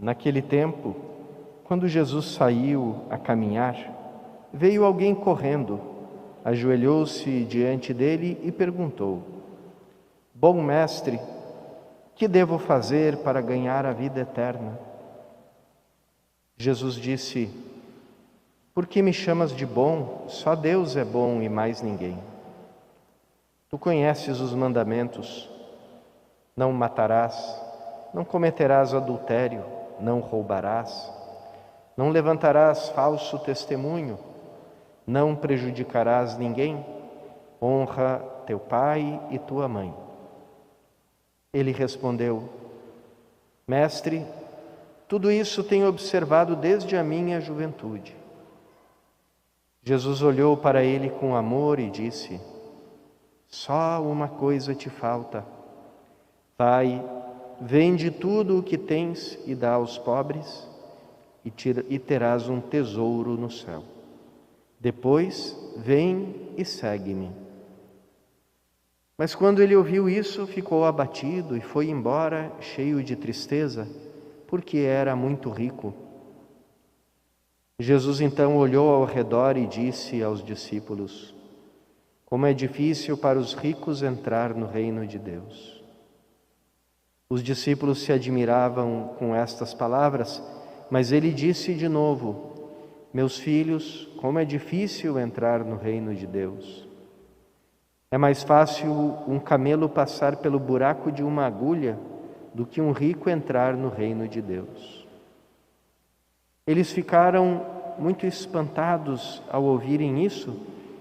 Naquele tempo, quando Jesus saiu a caminhar, veio alguém correndo, ajoelhou-se diante dele e perguntou: Bom mestre, que devo fazer para ganhar a vida eterna? Jesus disse: Por que me chamas de bom? Só Deus é bom e mais ninguém. Tu conheces os mandamentos: não matarás, não cometerás adultério, não roubarás, não levantarás falso testemunho, não prejudicarás ninguém, honra teu pai e tua mãe. Ele respondeu: Mestre, tudo isso tenho observado desde a minha juventude. Jesus olhou para ele com amor e disse: Só uma coisa te falta. Vai, vende tudo o que tens e dá aos pobres, e terás um tesouro no céu. Depois, vem e segue-me. Mas quando ele ouviu isso, ficou abatido e foi embora cheio de tristeza, porque era muito rico. Jesus então olhou ao redor e disse aos discípulos: Como é difícil para os ricos entrar no reino de Deus. Os discípulos se admiravam com estas palavras, mas ele disse de novo: Meus filhos, como é difícil entrar no reino de Deus. É mais fácil um camelo passar pelo buraco de uma agulha do que um rico entrar no reino de Deus. Eles ficaram muito espantados ao ouvirem isso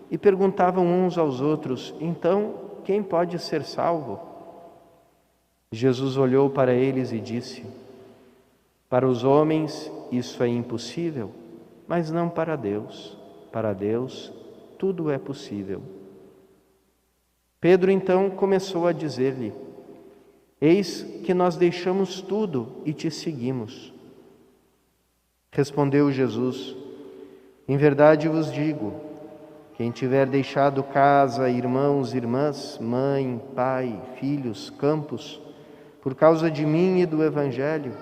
e perguntavam uns aos outros: Então, quem pode ser salvo? Jesus olhou para eles e disse: Para os homens isso é impossível, mas não para Deus. Para Deus tudo é possível. Pedro então começou a dizer-lhe: Eis que nós deixamos tudo e te seguimos. Respondeu Jesus: Em verdade vos digo, quem tiver deixado casa, irmãos, irmãs, mãe, pai, filhos, campos, por causa de mim e do Evangelho,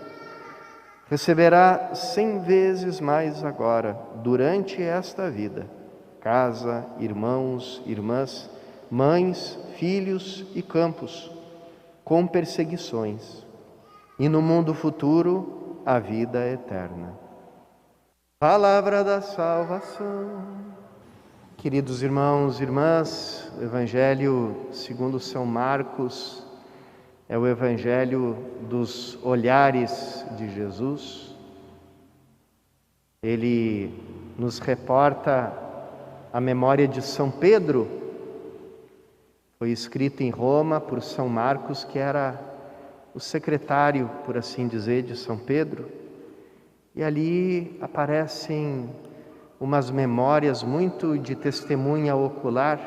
receberá 100 vezes mais agora, durante esta vida, casa, irmãos, irmãs, mães, filhos e campos, com perseguições, e no mundo futuro a vida eterna. Palavra da salvação. Queridos irmãos e irmãs, o Evangelho segundo São Marcos é o Evangelho dos olhares de Jesus. Ele nos reporta a memória de São Pedro. Foi escrito em Roma por São Marcos, que era o secretário, por assim dizer, de São Pedro. E ali aparecem umas memórias muito de testemunha ocular.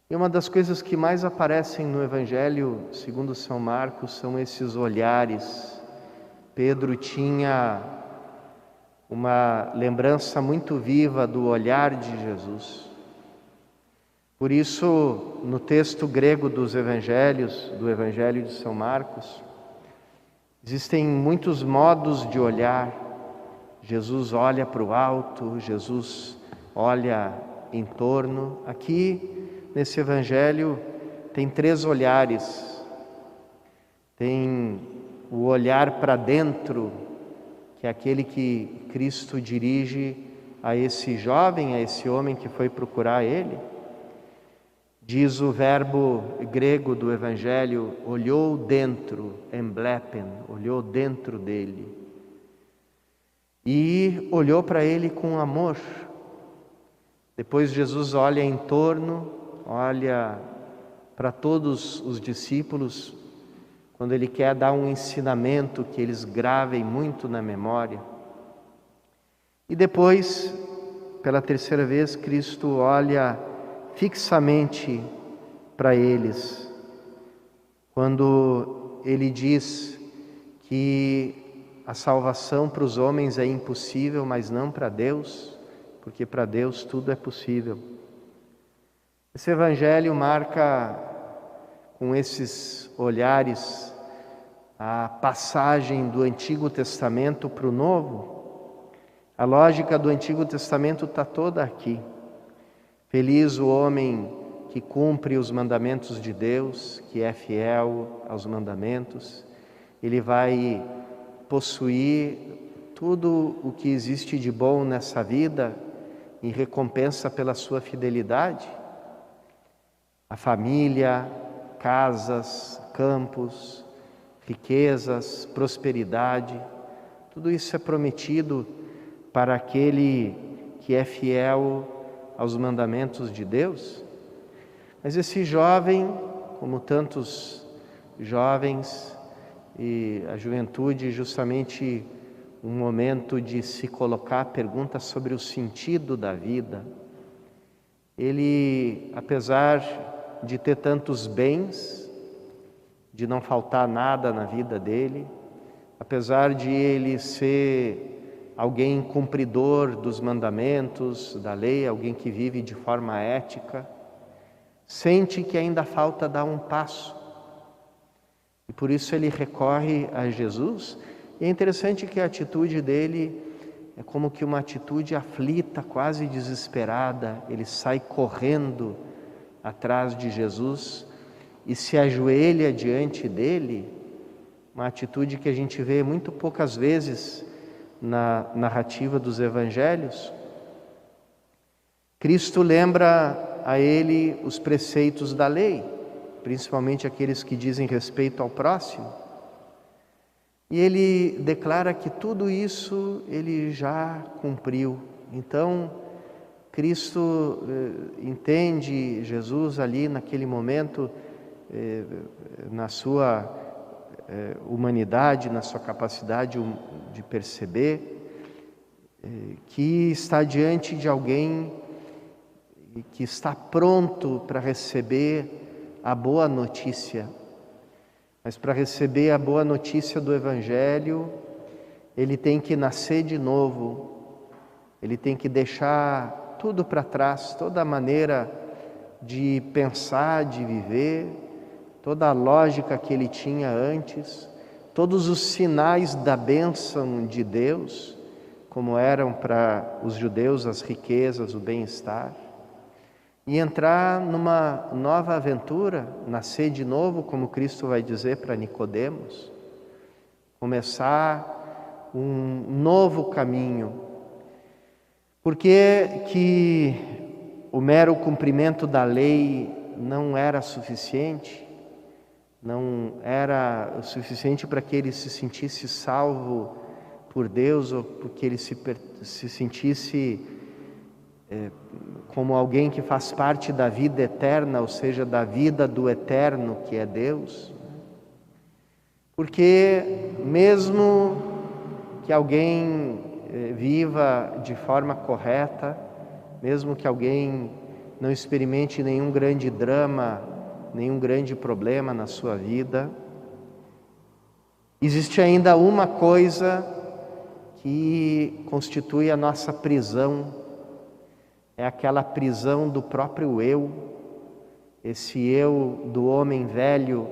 E uma das coisas que mais aparecem no Evangelho segundo São Marcos são esses olhares. Pedro tinha uma lembrança muito viva do olhar de Jesus. Por isso, no texto grego dos Evangelhos, do Evangelho de São Marcos, existem muitos modos de olhar. Jesus olha para o alto, Jesus olha em torno. Aqui, nesse Evangelho, tem 3 olhares. Tem o olhar para dentro, que é aquele que Cristo dirige a esse jovem, a esse homem que foi procurar ele. Diz o verbo grego do Evangelho: olhou dentro, emblepen, olhou dentro dele. E olhou para ele com amor. Depois Jesus olha em torno, olha para todos os discípulos, quando ele quer dar um ensinamento que eles gravem muito na memória. E depois, pela 3ª vez, Cristo olha fixamente para eles, quando ele diz que a salvação para os homens é impossível, mas não para Deus, porque para Deus tudo é possível. Esse Evangelho marca, com esses olhares, a passagem do Antigo Testamento para o Novo, a lógica do Antigo Testamento está toda aqui. Feliz o homem que cumpre os mandamentos de Deus, que é fiel aos mandamentos. Ele vai possuir tudo o que existe de bom nessa vida em recompensa pela sua fidelidade. A família, casas, campos, riquezas, prosperidade, tudo isso é prometido para aquele que é fiel aos mandamentos de Deus. Mas esse jovem, como tantos jovens, e a juventude justamente um momento de se colocar perguntas sobre o sentido da vida. Ele, apesar de ter tantos bens, de não faltar nada na vida dele, apesar de ele ser alguém cumpridor dos mandamentos, da lei, alguém que vive de forma ética, sente que ainda falta dar um passo. E por isso ele recorre a Jesus. E é interessante que a atitude dele é como que uma atitude aflita, quase desesperada. Ele sai correndo atrás de Jesus e se ajoelha diante dele. Uma atitude que a gente vê muito poucas vezes na narrativa dos evangelhos. Cristo lembra a ele os preceitos da lei, principalmente aqueles que dizem respeito ao próximo. E ele declara que tudo isso ele já cumpriu. Então, Cristo entende Jesus ali naquele momento, na sua humanidade, na sua capacidade de perceber, que está diante de alguém que está pronto para receber a boa notícia. Mas para receber a boa notícia do Evangelho, ele tem que nascer de novo, ele tem que deixar tudo para trás, toda a maneira de pensar, de viver, toda a lógica que ele tinha antes, todos os sinais da bênção de Deus, como eram para os judeus as riquezas, o bem-estar, e entrar numa nova aventura, nascer de novo, como Cristo vai dizer para Nicodemos, começar um novo caminho. Porque que o mero cumprimento da lei não era suficiente, não era o suficiente para que ele se sentisse salvo por Deus, ou porque ele se sentisse como alguém que faz parte da vida eterna, ou seja, da vida do eterno que é Deus. Porque mesmo que alguém viva de forma correta, mesmo que alguém não experimente nenhum grande drama, nenhum grande problema na sua vida, existe ainda uma coisa que constitui a nossa prisão. É aquela prisão do próprio eu, esse eu do homem velho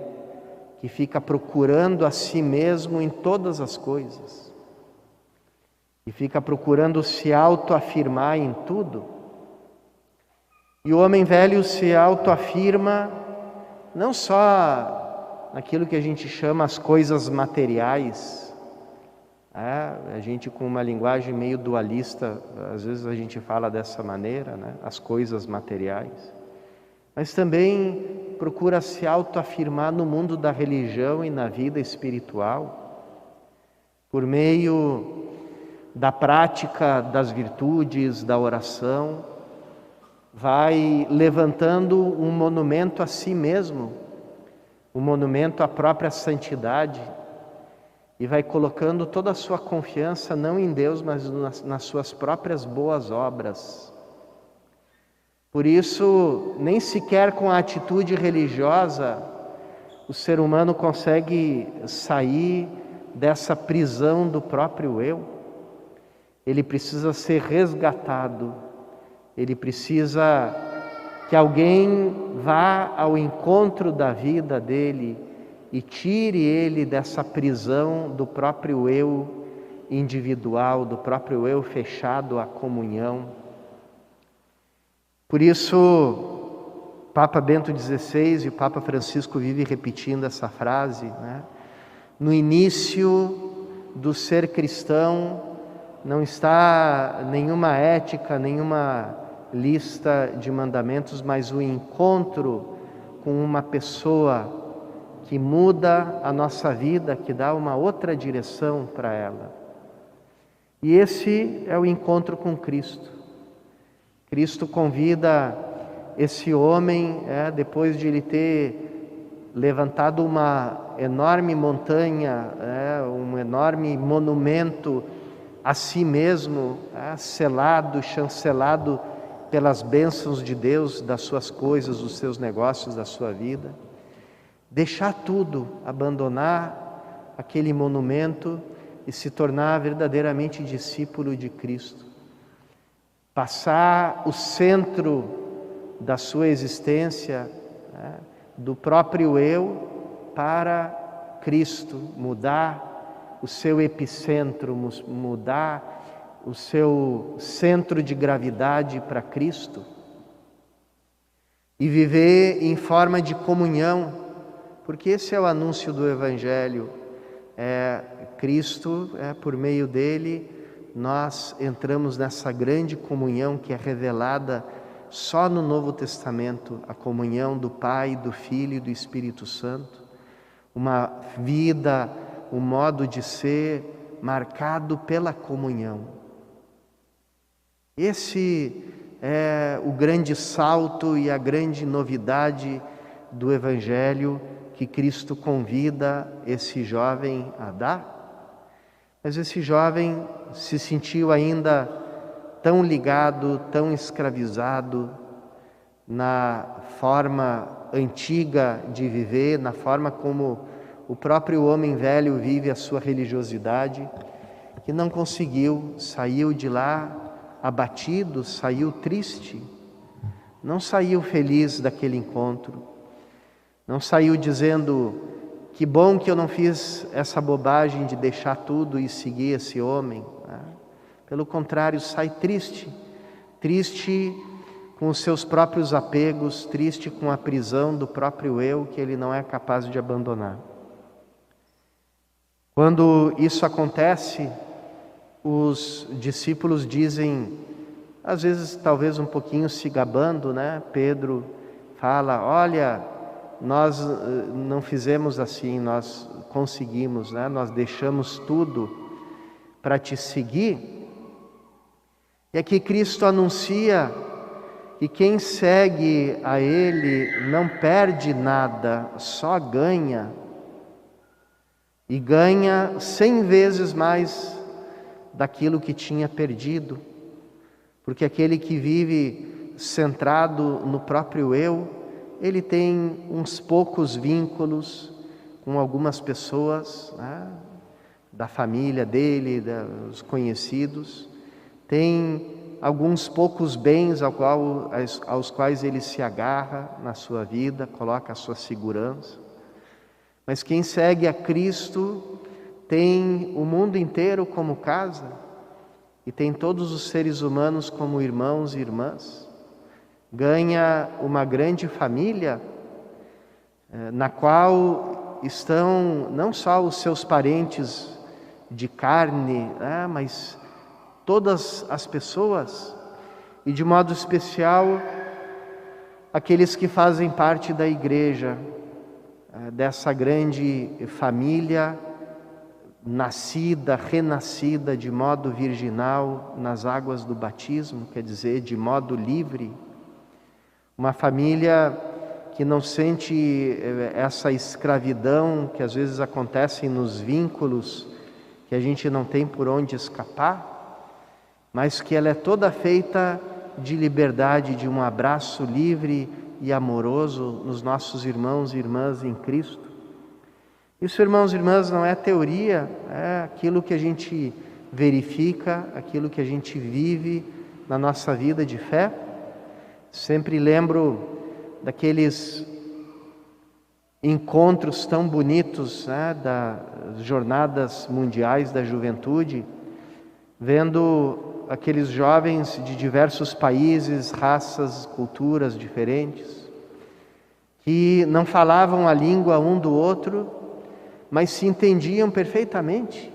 que fica procurando a si mesmo em todas as coisas, e fica procurando se autoafirmar em tudo. E o homem velho se autoafirma não só naquilo que a gente chama as coisas materiais. A gente, com uma linguagem meio dualista, às vezes a gente fala dessa maneira, né? As coisas materiais. Mas também procura se autoafirmar no mundo da religião e na vida espiritual, por meio da prática das virtudes, da oração, vai levantando um monumento a si mesmo, um monumento à própria santidade, e vai colocando toda a sua confiança não em Deus, mas nas suas próprias boas obras. Por isso, nem sequer com a atitude religiosa, o ser humano consegue sair dessa prisão do próprio eu. Ele precisa ser resgatado, ele precisa que alguém vá ao encontro da vida dele e tire ele dessa prisão do próprio eu individual, do próprio eu fechado à comunhão. Por isso, Papa Bento XVI e o Papa Francisco vivem repetindo essa frase, né? No início do ser cristão não está nenhuma ética, nenhuma lista de mandamentos, mas o encontro com uma pessoa que muda a nossa vida, que dá uma outra direção para ela. E esse é o encontro com Cristo. Cristo convida esse homem, depois de ele ter levantado uma enorme montanha, um enorme monumento a si mesmo, selado, chancelado pelas bênçãos de Deus, das suas coisas, dos seus negócios, da sua vida. Deixar tudo, abandonar aquele monumento e se tornar verdadeiramente discípulo de Cristo. Passar o centro da sua existência, do próprio eu, para Cristo, mudar o seu epicentro, mudar o seu centro de gravidade para Cristo e viver em forma de comunhão, porque esse é o anúncio do Evangelho. Cristo, por meio dele, nós entramos nessa grande comunhão que é revelada só no Novo Testamento, a comunhão do Pai, do Filho e do Espírito Santo. Uma vida, um modo de ser marcado pela comunhão. Esse é o grande salto e a grande novidade do Evangelho que Cristo convida esse jovem a dar. Mas esse jovem se sentiu ainda tão ligado, tão escravizado na forma antiga de viver, na forma como o próprio homem velho vive a sua religiosidade, que não conseguiu, saiu de lá abatido, saiu triste, não saiu feliz daquele encontro, não saiu dizendo: que bom que eu não fiz essa bobagem de deixar tudo e seguir esse homem. Pelo contrário, sai triste, triste com os seus próprios apegos, triste com a prisão do próprio eu que ele não é capaz de abandonar. Quando isso acontece, os discípulos dizem, às vezes talvez um pouquinho se gabando, né? Pedro fala: olha, nós não fizemos assim, nós conseguimos, né? Nós deixamos tudo para te seguir. E aqui Cristo anuncia que quem segue a Ele não perde nada, só ganha. E ganha 100 vezes mais daquilo que tinha perdido. Porque aquele que vive centrado no próprio eu, ele tem uns poucos vínculos com algumas pessoas, né, da família dele, dos conhecidos, tem alguns poucos bens aos quais ele se agarra na sua vida, coloca a sua segurança. Mas quem segue a Cristo tem o mundo inteiro como casa e tem todos os seres humanos como irmãos e irmãs. Ganha uma grande família na qual estão não só os seus parentes de carne, mas todas as pessoas, e de modo especial aqueles que fazem parte da igreja, dessa grande família nascida, renascida de modo virginal nas águas do batismo, quer dizer, de modo livre. Uma família que não sente essa escravidão que às vezes acontece nos vínculos, que a gente não tem por onde escapar, mas que ela é toda feita de liberdade, de um abraço livre e amoroso nos nossos irmãos e irmãs em Cristo. Isso, irmãos e irmãs, não é teoria, é aquilo que a gente verifica, aquilo que a gente vive na nossa vida de fé. Sempre lembro daqueles encontros tão bonitos, né, das jornadas mundiais da juventude, vendo aqueles jovens de diversos países, raças, culturas diferentes, que não falavam a língua um do outro, mas se entendiam perfeitamente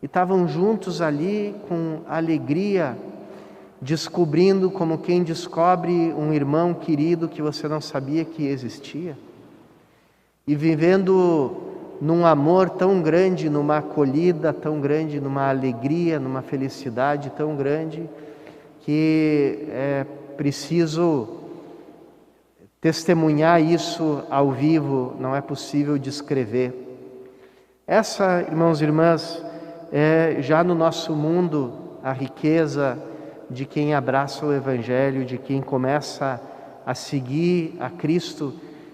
e estavam juntos ali com alegria, descobrindo, como quem descobre um irmão querido que você não sabia que existia, e vivendo num amor tão grande, numa acolhida tão grande, numa alegria, numa felicidade tão grande, que é preciso testemunhar isso ao vivo, não é possível descrever. Essa, irmãos e irmãs, é já no nosso mundo a riqueza de quem abraça o Evangelho, de quem começa a seguir a Cristo,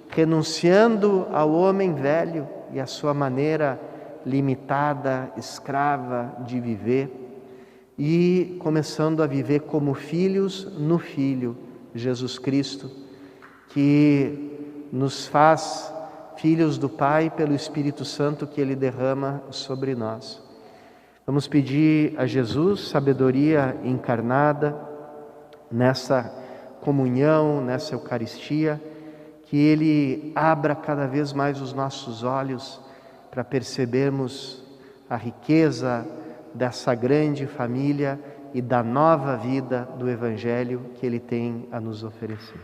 renunciando ao homem velho e à sua maneira limitada, escrava de viver, e começando a viver como filhos no Filho, Jesus Cristo, que nos faz filhos do Pai pelo Espírito Santo que Ele derrama sobre nós. Vamos pedir a Jesus sabedoria encarnada nessa comunhão, nessa Eucaristia, que Ele abra cada vez mais os nossos olhos para percebermos a riqueza dessa grande família e da nova vida do Evangelho que Ele tem a nos oferecer.